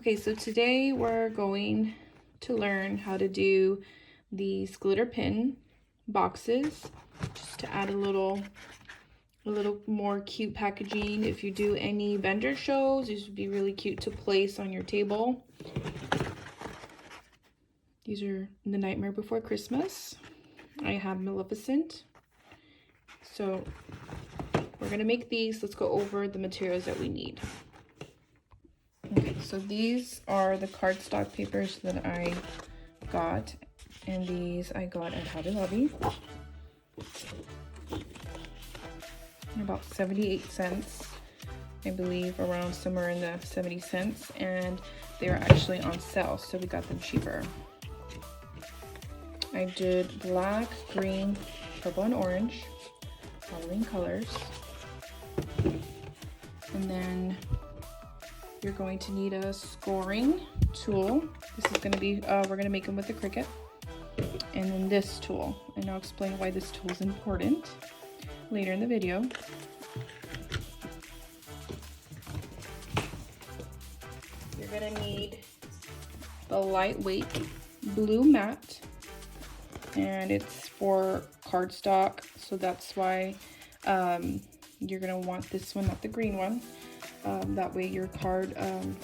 Okay, so today we're going to learn how to do these glitter pin boxes, just to add a little more cute packaging. If you do any vendor shows, these would be really cute to place on your table. These are The Nightmare Before Christmas. I have Maleficent. So we're gonna make these. Let's go over the materials that we need. Okay, so these are the cardstock papers that I got, and these I got at Hobby Lobby. About 78 cents, I believe, around somewhere in the 70 cents, and they are actually on sale, so we got them cheaper. I did black, green, purple, and orange, Halloween colors. And then you're going to need a scoring tool. This is going to be, we're going to make them with the Cricut. And then this tool, and I'll explain why this tool is important later in the video. You're going to need the lightweight blue mat, and it's for cardstock, so that's why you're going to want this one, not the green one. That way your cardstock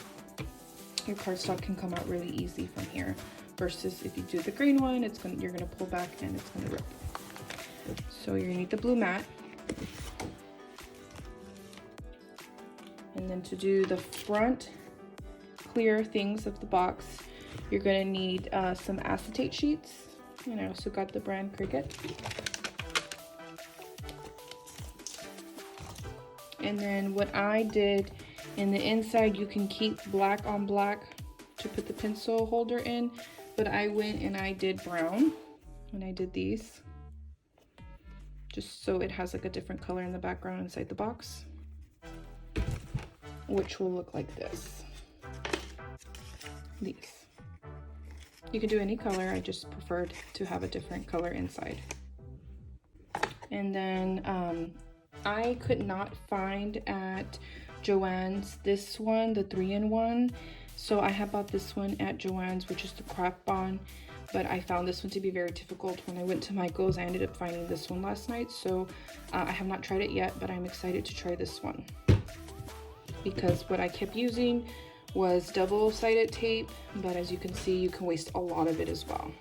can come out really easy from here, versus if you do the green one, you're gonna pull back and it's gonna rip. So you're gonna need the blue mat. And then to do the front clear things of the box, you're gonna need some acetate sheets. And I also got the brand Cricut. And then what I did in the inside, you can keep black on black to put the pencil holder in, but I went and I did brown when I did these, just so it has like a different color in the background inside the box, which will look like this. These. You could do any color, I just preferred to have a different color inside. And then I could not find at Joann's this one, the 3-in-1. So I have bought this one at Joann's, which is the craft bond, but I found this one to be very difficult. When I went to Michael's, I ended up finding this one last night. So I have not tried it yet, but I'm excited to try this one, because what I kept using was double-sided tape, but as you can see, you can waste a lot of it as well.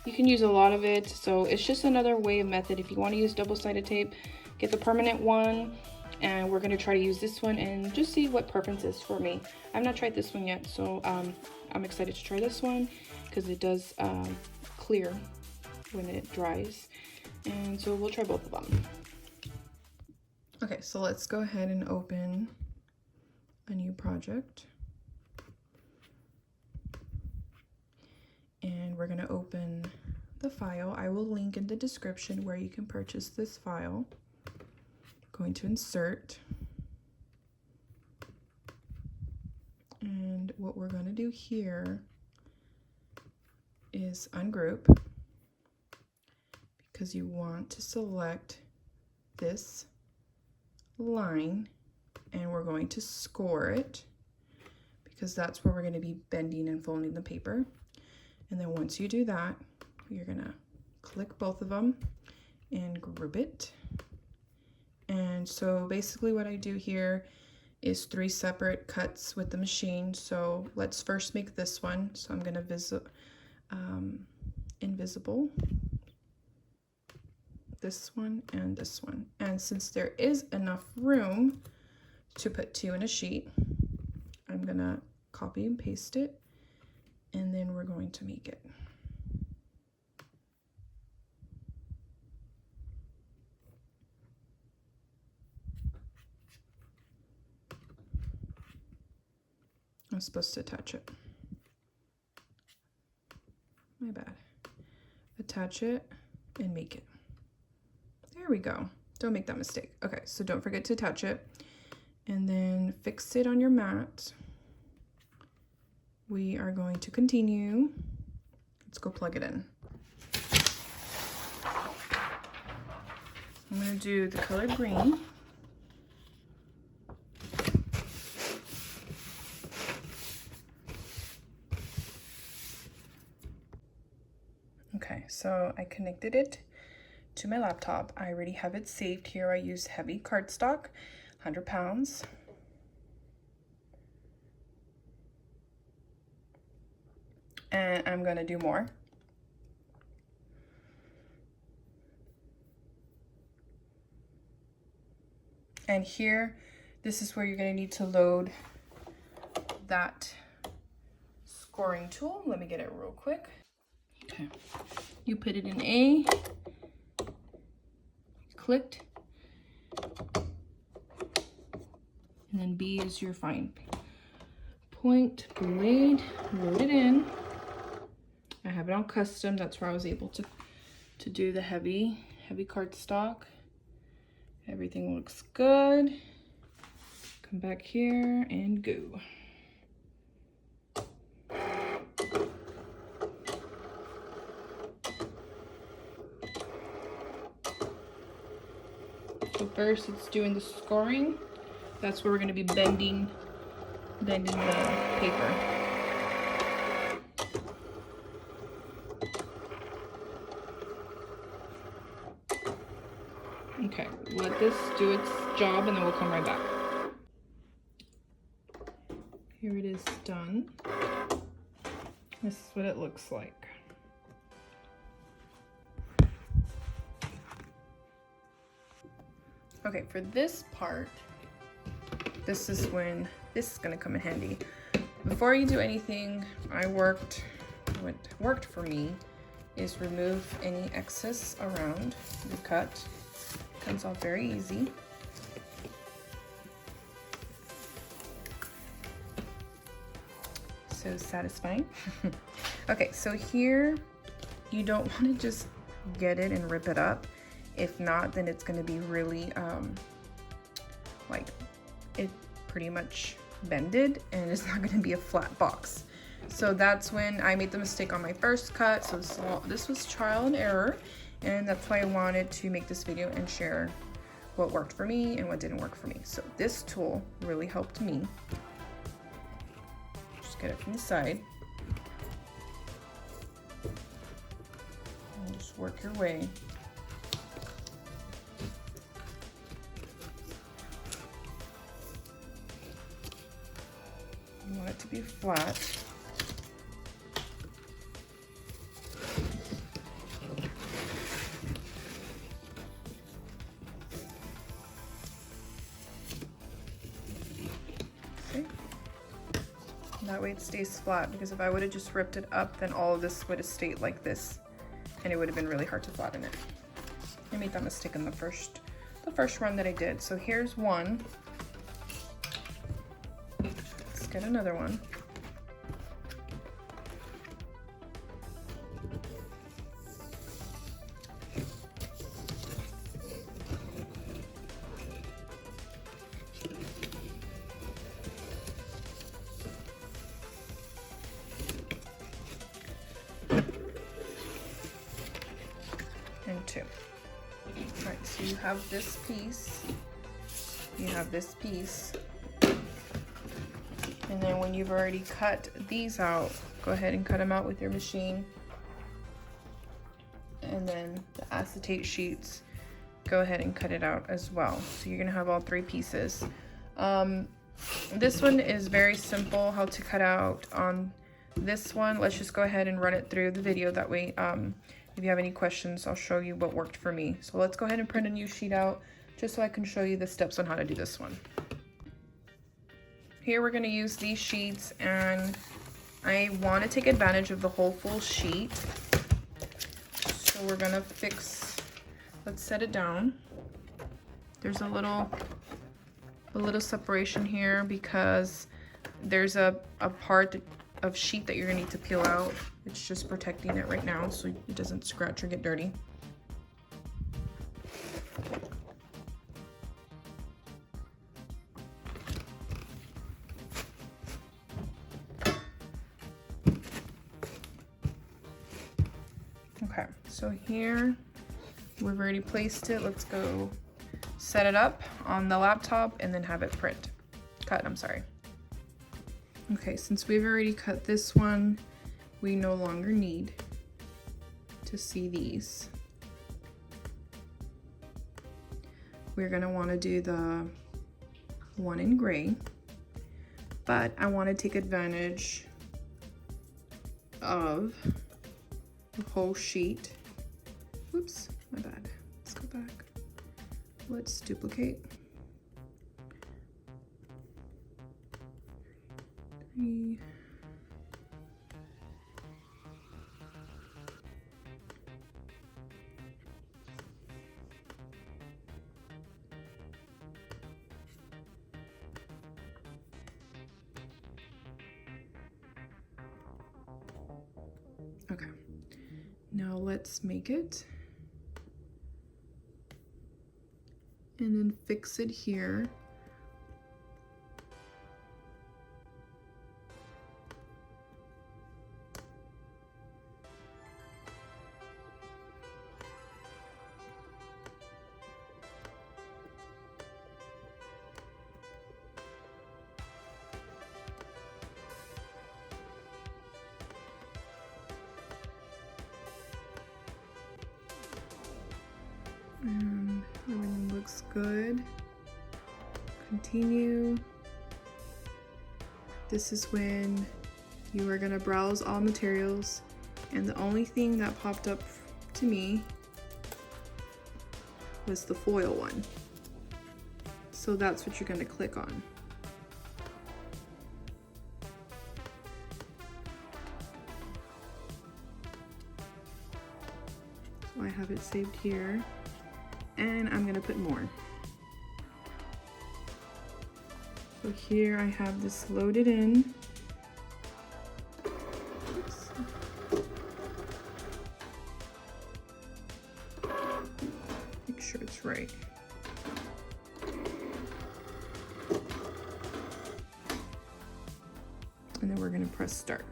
You can use a lot of it, so it's just another way of method. If you want to use double-sided tape, get the permanent one, and we're going to try to use this one and just see what preference is for me. I've not tried this one yet, so I'm excited to try this one because it does clear when it dries, and so we'll try both of them. Okay, so let's go ahead and open a new project, and we're going to open the file. I will link in the description where you can purchase this file. Going to insert, and what we're going to do here is ungroup, because you want to select this line, and we're going to score it, because that's where we're going to be bending and folding the paper. And then once you do that, you're going to click both of them and group it. And so basically what I do here is 3 separate cuts with the machine. So let's first make this one. So I'm going to invisible this one and this one. And since there is enough room to put 2 in a sheet, I'm going to copy and paste it, and then we're going to make it. I'm supposed to attach it. My bad. Attach it and make it. There we go. Don't make that mistake. Okay, so don't forget to attach it, and then fix it on your mat. We are going to continue. Let's go plug it in. I'm going to do the color green. So I connected it to my laptop. I already have it saved here. I use heavy cardstock, 100 pounds. And I'm gonna do more. And here, this is where you're gonna need to load that scoring tool. Let me get it real quick. Okay, you put it in A, clicked, and then B is your fine point blade. Load it in. I have it on custom. That's where I was able to do the heavy cardstock. Everything looks good. Come back here and go. So first it's doing the scoring. That's where we're going to be bending the paper. Okay, let this do its job and then we'll come right back. Here it is done. This is what it looks like. Okay, for this part, this is when this is gonna come in handy. Before you do anything, what worked for me is remove any excess around the cut. Comes off very easy. So satisfying. Okay, so here you don't want to just get it and rip it up. If not, then it's going to be really like it pretty much bended and it's not going to be a flat box. So that's when I made the mistake on my first cut. So this was trial and error, and that's why I wanted to make this video and share what worked for me and what didn't work for me. So this tool really helped me. Just get it from the side. And just work your way. You want it to be flat. That way it stays flat, because if I would have just ripped it up, then all of this would have stayed like this and it would have been really hard to flatten it. I made that mistake in the first run that I did. So here's one. Let's get another one. And two. All right, so you have this piece, you have this piece, and then when you've already cut these out, go ahead and cut them out with your machine. And then the acetate sheets, go ahead and cut it out as well. So you're gonna have all three pieces. This one is very simple how to cut out. On this one, let's just go ahead and run it through the video. That way, if you have any questions, I'll show you what worked for me. So let's go ahead and print a new sheet out just so I can show you the steps on how to do this one. Here we're going to use these sheets, and I want to take advantage of the whole full sheet. So we're going to let's set it down. There's a little separation here because there's a part of sheet that you're gonna need to peel out. It's just protecting it right now so it doesn't scratch or get dirty. Okay, so here we've already placed it. Let's go set it up on the laptop and then have it cut. Okay, since we've already cut this one, we no longer need to to see these. We're gonna wanna do the one in gray, but I wanna take advantage of the whole sheet. Oops, my bad. Let's go back. Let's duplicate. 3. Okay, now let's make it and then fix it here. And everything looks good. Continue. This is when you are gonna browse all materials, and the only thing that popped up to me was the foil one. So that's what you're gonna click on. So I have it saved here. And I'm gonna put more. So here I have this loaded in. Oops. Make sure it's right. And then we're gonna press start.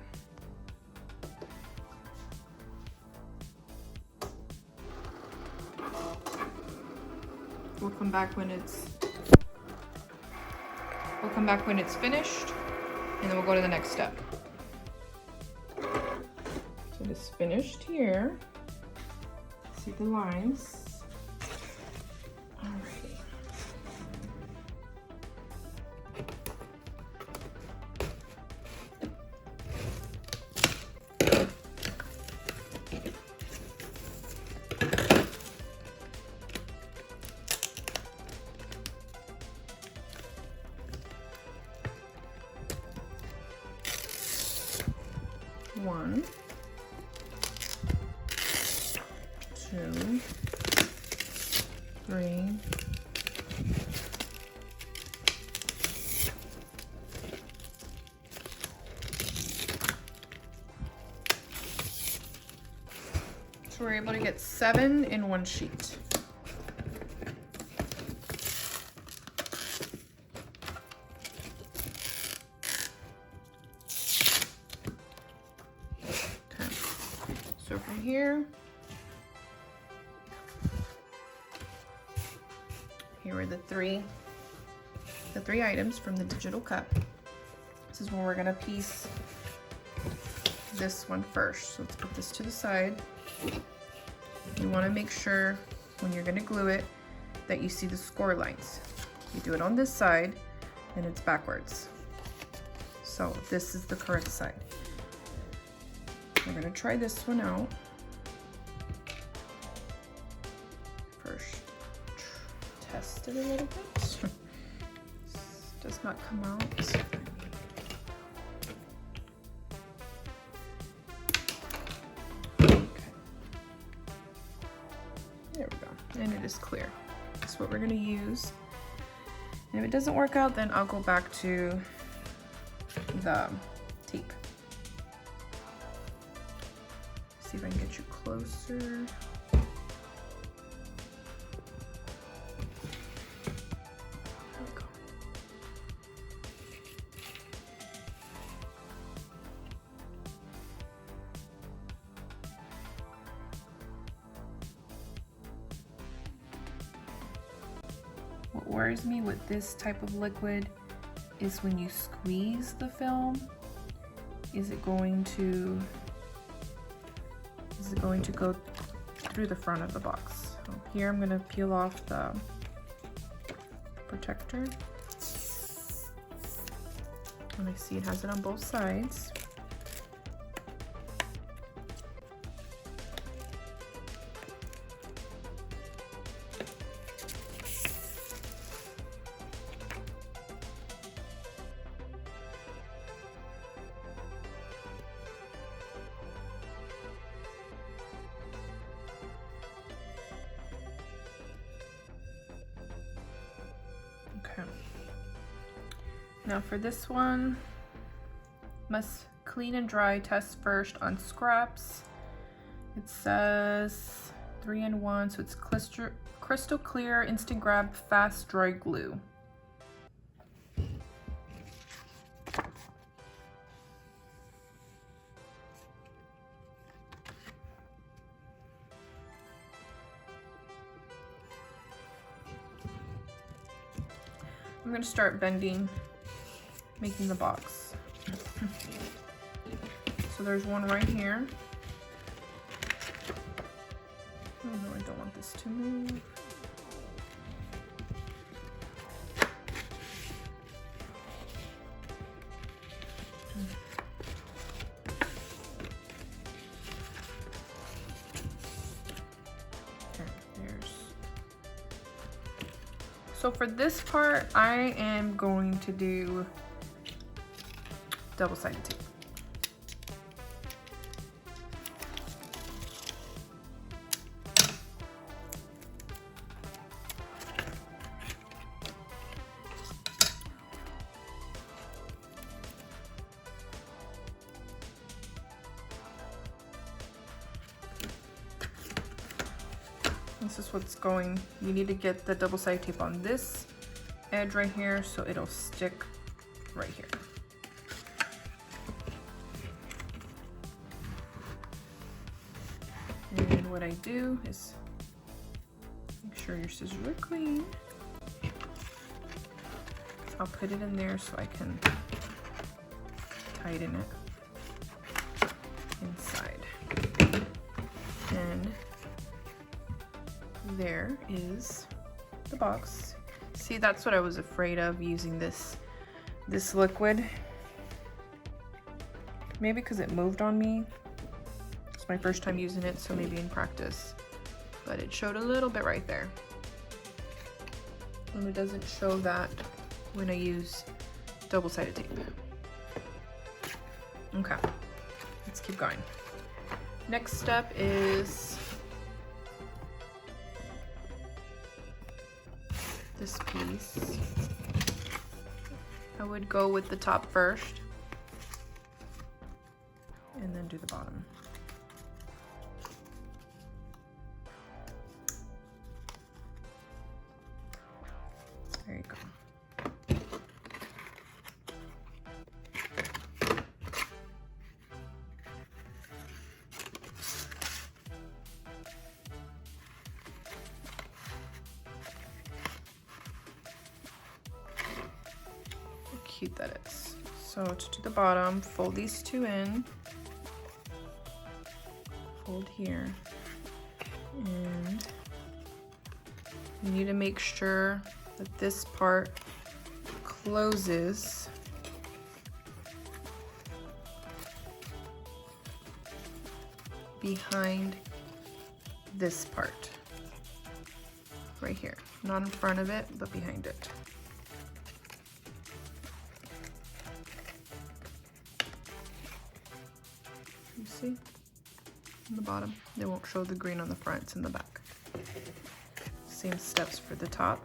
We'll come back when it's finished, and then we'll go to the next step. So it's finished here. See the lines. Alrighty. One, 2, 3, 4. So we're able to get 7 in one sheet. So from here are the three items from the digital cup. This is where we're gonna piece this one first. So let's put this to the side. You wanna make sure when you're gonna glue it that you see the score lines. You do it on this side and it's backwards. So this is the correct side. We're gonna try this one out. First, test it a little bit. This does not come out. Okay. There we go, and it is clear. That's what we're gonna use. And if it doesn't work out, then I'll go back to the tape. See if I can get you closer. There we go. What worries me with this type of liquid is when you squeeze the film, is it going to go through the front of the box. So here I'm gonna peel off the protector. And I see it has it on both sides. Okay. Now for this one, must clean and dry, test first on scraps. It says 3-in-1, so it's crystal clear, instant grab, fast dry glue. I'm gonna start bending, making the box. So there's one right here. Oh no, I don't want this to move. So for this part, I am going to do double-sided tape. This is what's going. You need to get the double-sided tape on this edge right here so it'll stick right here. And what I do is make sure your scissors are clean. I'll put it in there so I can tighten it inside. And there is the box. See, that's what I was afraid of, using this liquid. Maybe because it moved on me. It's my first time using it, so maybe in practice. But it showed a little bit right there. And it doesn't show that when I use double-sided tape. Okay, let's keep going. Next step is this piece. I would go with the top first and then do the bottom. There you go. Cute that is. So to do the bottom, fold these two in, fold here, and you need to make sure that this part closes behind this part right here, not in front of it, but behind it. You see? On the bottom. They won't show the green on the front, it's in the back. Same steps for the top.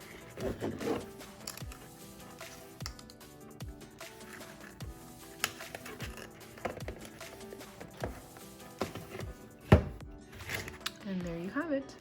And there you have it.